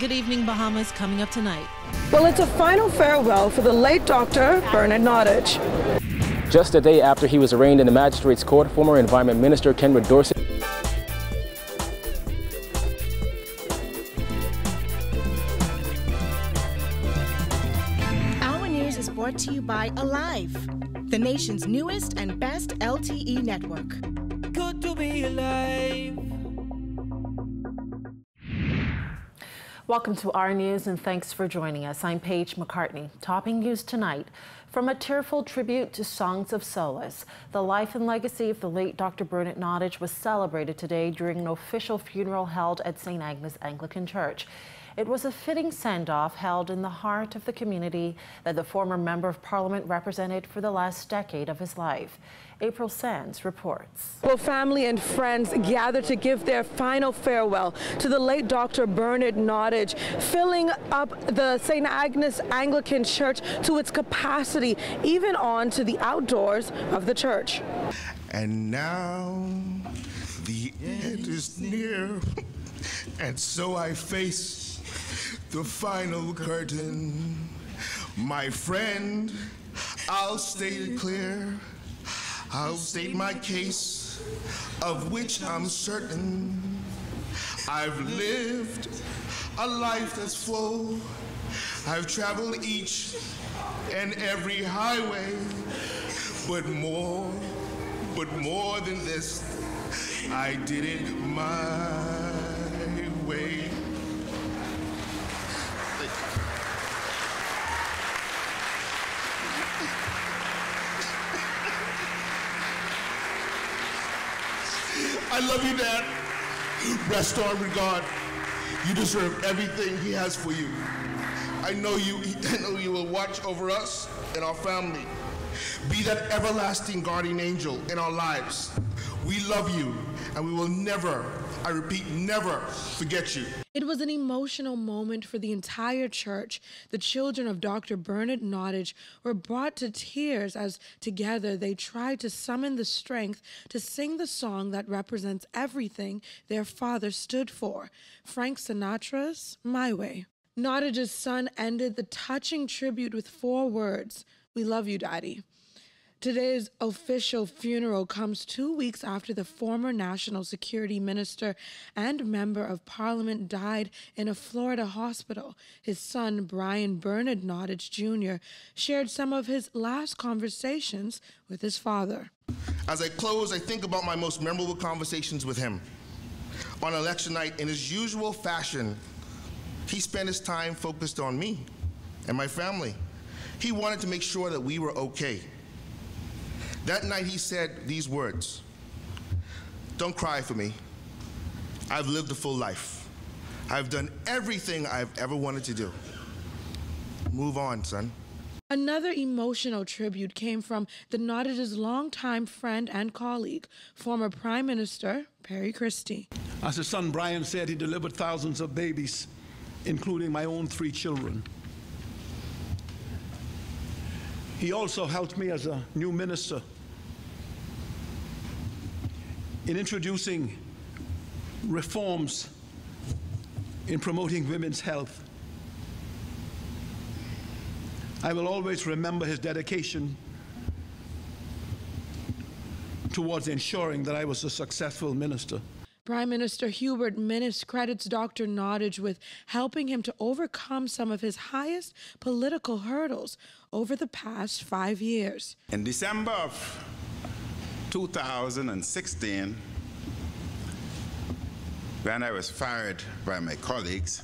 Good Evening Bahamas coming up tonight. Well, it's a final farewell for the late Dr. Bernard Nottage. Just a day after he was arraigned in the magistrate's court, former Environment Minister Kenwood Dorsey Our news is brought to you by Alive, the nation's newest and best LTE network. Good to be alive. Welcome to our news and thanks for joining us. I'm Paige McCartney. Topping news tonight, from a tearful tribute to songs of solace, the life and legacy of the late Dr. Bernard Nottage was celebrated today during an official funeral held at St. Agnes Anglican Church. It was a fitting send-off held in the heart of the community that the former Member of Parliament represented for the last decade of his life. April Sands reports. Well, family and friends gathered to give their final farewell to the late Dr. Bernard Nottage, filling up the St. Agnes Anglican Church to its capacity, even on to the outdoors of the church. And now the end is near, and so I face the final curtain. My friend, I'll state it clear. I'll state my case, of which I'm certain. I've lived a life that's full. I've traveled each and every highway, but more than this, I did it my way. I love you, Dad. Rest on with God. You deserve everything He has for you. I know you will watch over us and our family. Be that everlasting guardian angel in our lives. We love you, and we will never, I repeat, never forget you. It was an emotional moment for the entire church. The children of Dr. Bernard Nottage were brought to tears as together they tried to summon the strength to sing the song that represents everything their father stood for, Frank Sinatra's My Way. Nottage's son ended the touching tribute with 4 words: "We love you, Daddy." Today's official funeral comes 2 weeks after the former National Security Minister and Member of Parliament died in a Florida hospital. His son, Brian Bernard Nottage Jr., shared some of his last conversations with his father. As I close, I think about my most memorable conversations with him. On election night, in his usual fashion, he spent his time focused on me and my family. He wanted to make sure that we were okay. That night he said these words: "Don't cry for me. I've lived a full life. I've done everything I've ever wanted to do. Move on, son." Another emotional tribute came from the Nottage's longtime friend and colleague, former Prime Minister Perry Christie. As his son Brian said, he delivered thousands of babies, including my own 3 children. He also helped me as a new minister in introducing reforms in promoting women's health. I will always remember his dedication towards ensuring that I was a successful minister. Prime Minister Hubert Minnis credits Dr. Nottage with helping him to overcome some of his highest political hurdles over the past 5 years. In December of 2016, when I was fired by my colleagues,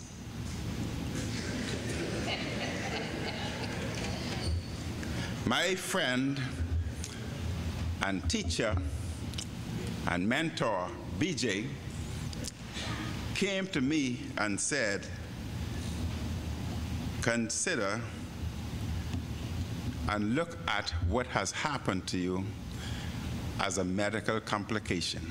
my friend and teacher and mentor, BJ, came to me and said, "Consider and look at what has happened to you as a medical complication."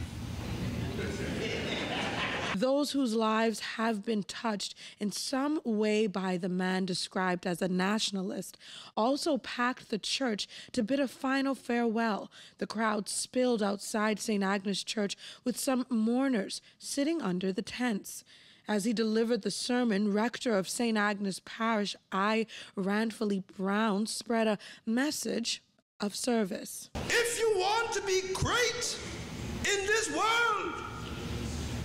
Those whose lives have been touched in some way by the man described as a nationalist also packed the church to bid a final farewell. The crowd spilled outside St. Agnes Church with some mourners sitting under the tents. As he delivered the sermon, rector of St. Agnes Parish, I. Ranfilly Brown, spread a message of service. If you want to be great in this world,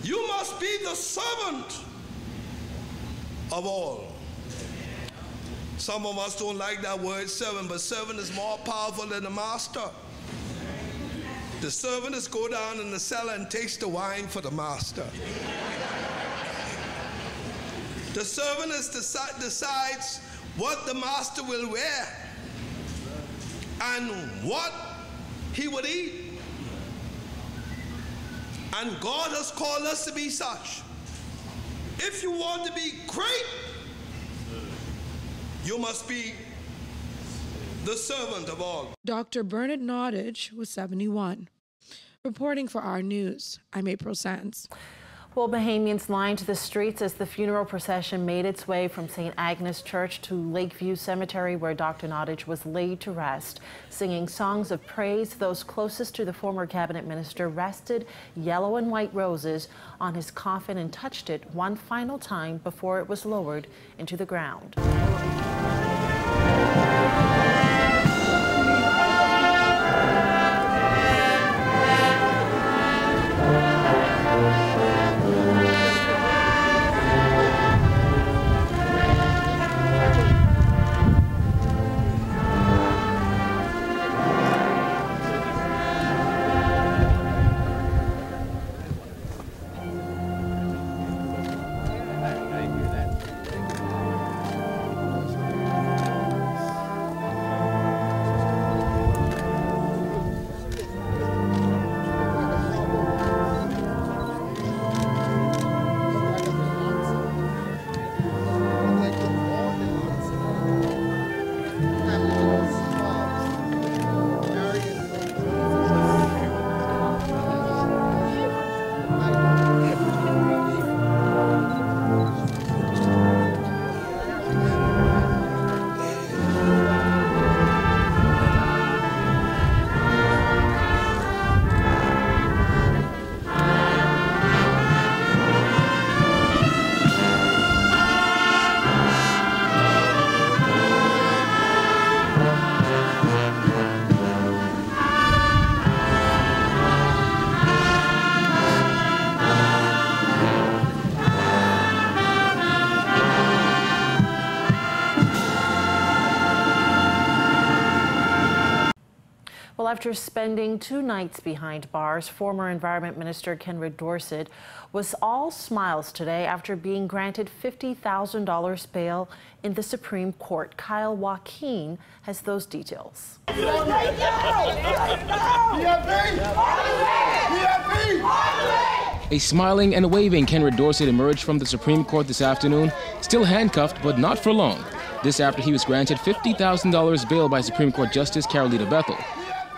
you must be the servant of all. Some of us don't like that word servant, but servant is more powerful than the master. The servant is go down in the cellar and takes the wine for the master. The servant is decides what the master will wear and what he would eat. And God has called us to be such. If you want to be great, you must be the servant of all. Dr. Bernard Nottage was 71. Reporting for our news, I'm April Sands. Well, Bahamians lined the streets as the funeral procession made its way from St. Agnes Church to Lakeview Cemetery, where Dr. Nottage was laid to rest. Singing songs of praise, those closest to the former cabinet minister rested yellow and white roses on his coffin and touched it one final time before it was lowered into the ground. Well, after spending 2 nights behind bars, former Environment Minister Kenred Dorset was all smiles today after being granted $50,000 bail in the Supreme Court. Kyle Joaquin has those details. A smiling and waving Kenred Dorset emerged from the Supreme Court this afternoon, still handcuffed, but not for long. This after he was granted $50,000 bail by Supreme Court Justice Carolita Bethel.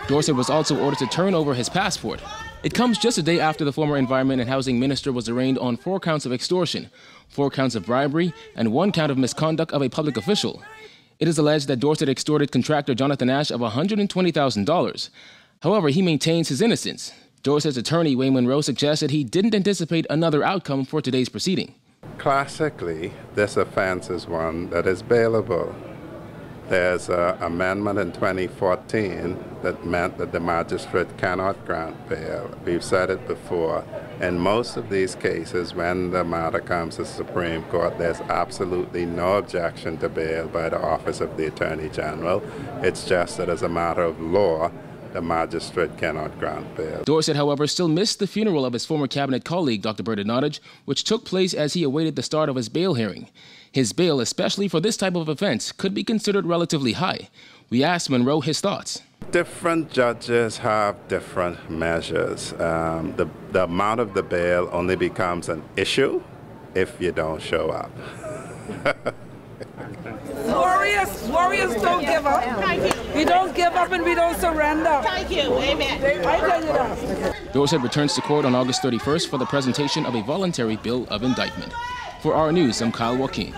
Dorset was also ordered to turn over his passport. It comes just a day after the former Environment and Housing Minister was arraigned on 4 counts of extortion, 4 counts of bribery, and 1 count of misconduct of a public official. It is alleged that Dorset extorted contractor Jonathan Ash of $120,000. However, he maintains his innocence. Dorset's attorney, Wayne Monroe, suggested he didn't anticipate another outcome for today's proceeding. Classically, this offense is one that is bailable. There's an amendment in 2014 that meant that the magistrate cannot grant bail. We've said it before. In most of these cases, when the matter comes to the Supreme Court, there's absolutely no objection to bail by the Office of the Attorney General. It's just that as a matter of law, the magistrate cannot grant bail. Dorset, however, still missed the funeral of his former cabinet colleague, Dr. Bernard Nottage, which took place as he awaited the start of his bail hearing. His bail, especially for this type of offense, could be considered relatively high. We asked Monroe his thoughts. Different judges have different measures. The amount of the bail only becomes an issue if you don't show up. Warriors don't give up. We don't give up and we don't surrender. Thank you. Amen. Dorset returns to court on August 31st for the presentation of a voluntary bill of indictment. For our news, I'm Kyle Joaquin.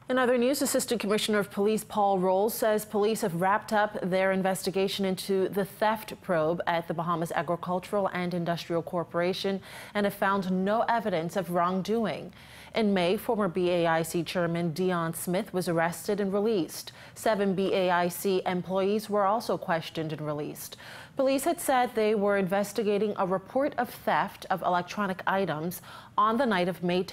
In other news, Assistant Commissioner of Police Paul Rolls says police have wrapped up their investigation into the theft probe at the Bahamas Agricultural and Industrial Corporation and have found no evidence of wrongdoing. In May, former BAIC Chairman Dion Smith was arrested and released. 7 BAIC employees were also questioned and released. Police had said they were investigating a report of theft of electronic items on the night of the May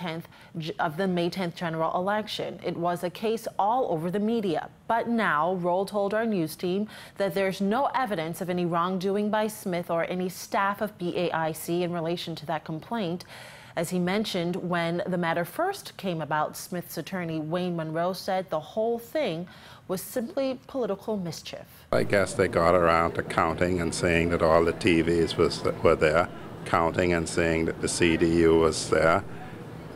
10th general election. It was a case all over the media. But now, Roll told our news team that there's no evidence of any wrongdoing by Smith or any staff of BAIC in relation to that complaint. As he mentioned, when the matter first came about, Smith's attorney Wayne Monroe said the whole thing was simply political mischief. I guess they got around to counting and saying that all the TVs were there, counting and saying that the CDU was there,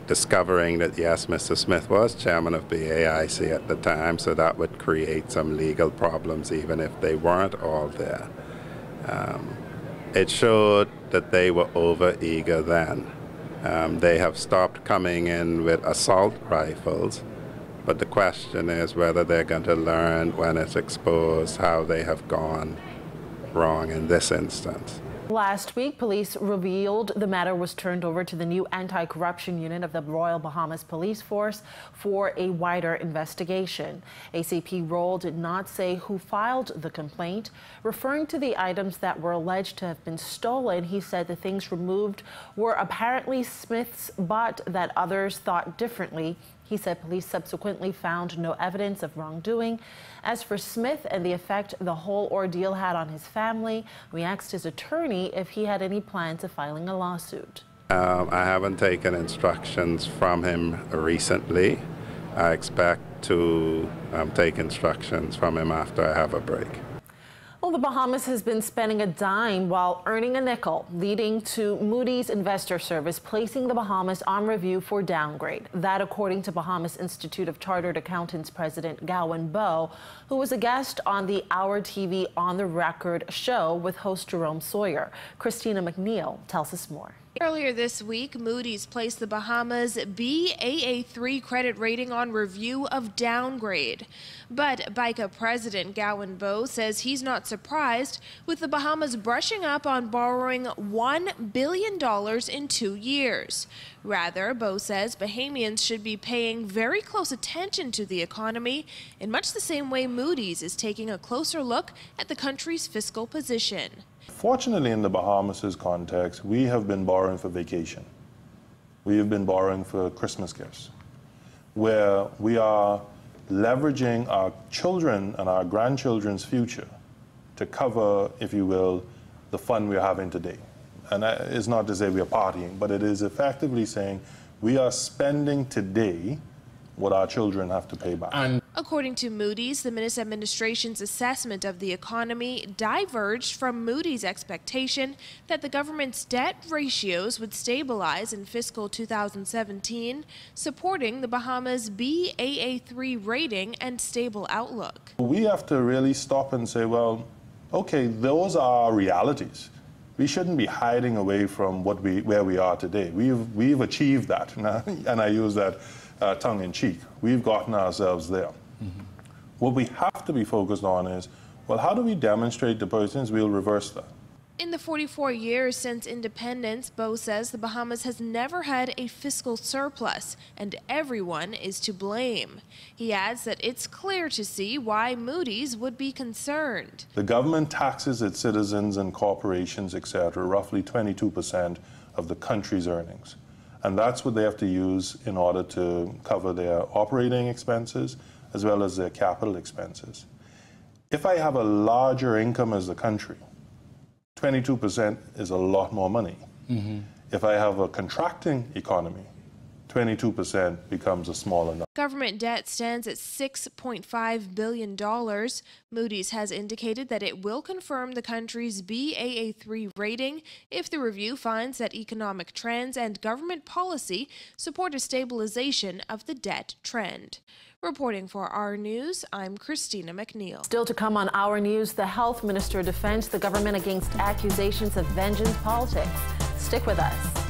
discovering that, yes, Mr. Smith was chairman of BAIC at the time, so that would create some legal problems even if they weren't all there. It showed that they were over-eager then. They have stopped coming in with assault rifles, but the question is whether they're going to learn when it's exposed how they have gone wrong in this instance. Last week, police revealed the matter was turned over to the new anti-corruption unit of the Royal Bahamas Police Force for a wider investigation. ACP Roll did not say who filed the complaint. Referring to the items that were alleged to have been stolen, he said the things removed were apparently Smith's, but that others thought differently. He said police subsequently found no evidence of wrongdoing. As for Smith and the effect the whole ordeal had on his family, we asked his attorney if he had any plans of filing a lawsuit. I haven't taken instructions from him recently. I expect to take instructions from him after I have a break. Well, the Bahamas has been spending a dime while earning a nickel, leading to Moodys Investor Service placing the Bahamas on review for downgrade. That according to Bahamas Institute of Chartered Accountants President Gowan Bowe, who was a guest on the Our TV On the Record show with host Jerome Sawyer. Christina McNeil tells us more. Earlier this week, Moody's placed the Bahamas Baa3 credit rating on review of downgrade. But BICA President Gowan Bowe says he's not surprised with the Bahamas brushing up on borrowing $1 billion in 2 years. Rather, Bowe says Bahamians should be paying very close attention to the economy in much the same way Moody's is taking a closer look at the country's fiscal position. Fortunately, in the Bahamas' context, we have been borrowing for vacation. We have been borrowing for Christmas gifts, where we are leveraging our children and our grandchildren's future to cover, if you will, the fun we're having today. And that is not to say we are partying, but it is effectively saying we are spending today what our children have to pay back. According to Moody's, the Moodys administration's assessment of the economy diverged from Moody's expectation that the government's debt ratios would stabilize in fiscal 2017, supporting the Bahamas' Baa3 rating and stable outlook. We have to really stop and say, well, okay, those are our realities. We shouldn't be hiding away from where we are today. We've achieved that, and I use that tongue-in-cheek. We've gotten ourselves there. Mm-hmm. What we have to be focused on is, well, how do we demonstrate to persons we'll reverse that? In the 44 years since independence, Bowe says the Bahamas has never had a fiscal surplus, and everyone is to blame. He adds that it's clear to see why Moody's would be concerned. The government taxes its citizens and corporations, etc., roughly 22% of the country's earnings. And that's what they have to use in order to cover their operating expenses as well as their capital expenses. If I have a larger income as a country, 22% is a lot more money. Mm-hmm. If I have a contracting economy, 22% becomes a smaller number. Government debt stands at $6.5 billion. Moody's has indicated that it will confirm the country's Baa3 rating if the review finds that economic trends and government policy support a stabilization of the debt trend. Reporting for Our News, I'm Christina McNeil. Still to come on Our News, the health minister defends the government against accusations of vengeance politics. Stick with us.